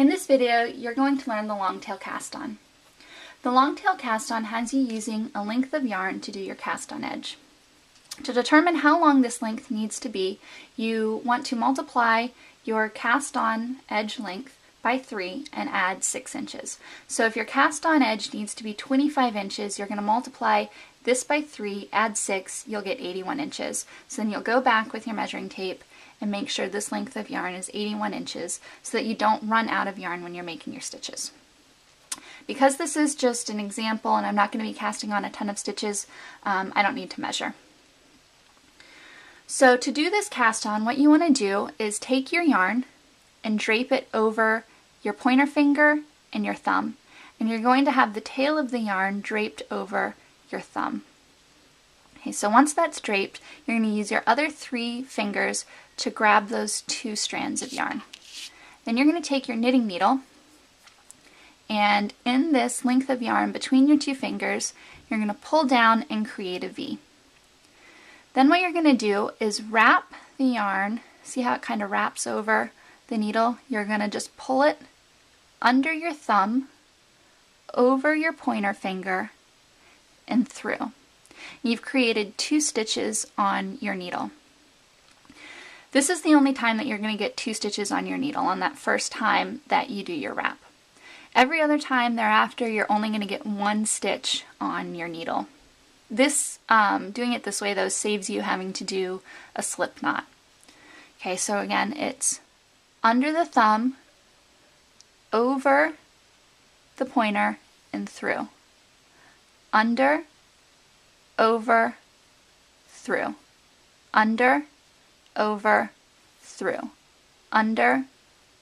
In this video, you're going to learn the long tail cast on. The long tail cast on has you using a length of yarn to do your cast on edge. To determine how long this length needs to be, you want to multiply your cast on edge length by 3 and add 6 inches. So if your cast on edge needs to be 25 inches, you're going to multiply this by 3, add 6, you'll get 81 inches. So then you'll go back with your measuring tape and make sure this length of yarn is 81 inches so that you don't run out of yarn when you're making your stitches. Because this is just an example and I'm not going to be casting on a ton of stitches, I don't need to measure. So to do this cast on, what you want to do is take your yarn and drape it over your pointer finger and your thumb. And you're going to have the tail of the yarn draped over your thumb. Okay, so once that's draped, you're going to use your other 3 fingers to grab those 2 strands of yarn. Then you're going to take your knitting needle, and in this length of yarn between your 2 fingers, you're going to pull down and create a V. Then what you're going to do is wrap the yarn. See how it kind of wraps over the needle? You're going to just pull it under your thumb, over your pointer finger, and through. You've created 2 stitches on your needle. This is the only time that you're going to get 2 stitches on your needle, on that first time that you do your wrap. Every other time thereafter, you're only going to get 1 stitch on your needle. This, doing it this way though, saves you having to do a slip knot. Okay, so again, it's under the thumb, over the pointer, and through. Under, over, through. Under, over, through. Under,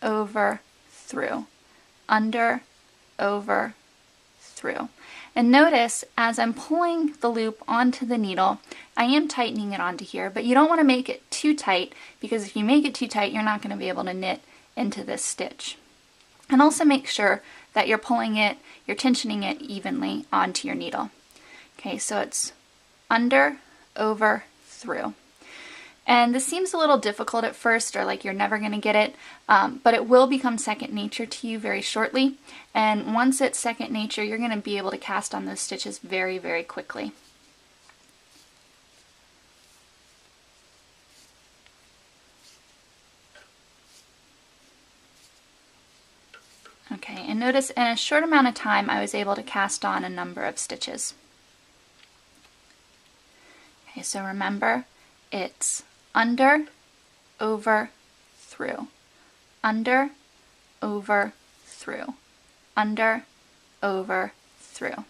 over, through. Under, over, through. And notice as I'm pulling the loop onto the needle, I am tightening it onto here, but you don't want to make it too tight, because if you make it too tight, you're not going to be able to knit into this stitch. And also make sure that you're pulling it, you're tensioning it evenly onto your needle. Okay, so it's under, over, through. And this seems a little difficult at first, or like you're never going to get it, but it will become second nature to you very shortly. And once it's second nature, you're going to be able to cast on those stitches very, very quickly. Okay, and notice in a short amount of time, I was able to cast on a number of stitches. Okay, so remember, it's under, over, through. Under, over, through. Under, over, through.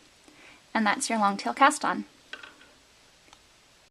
And that's your long tail cast on.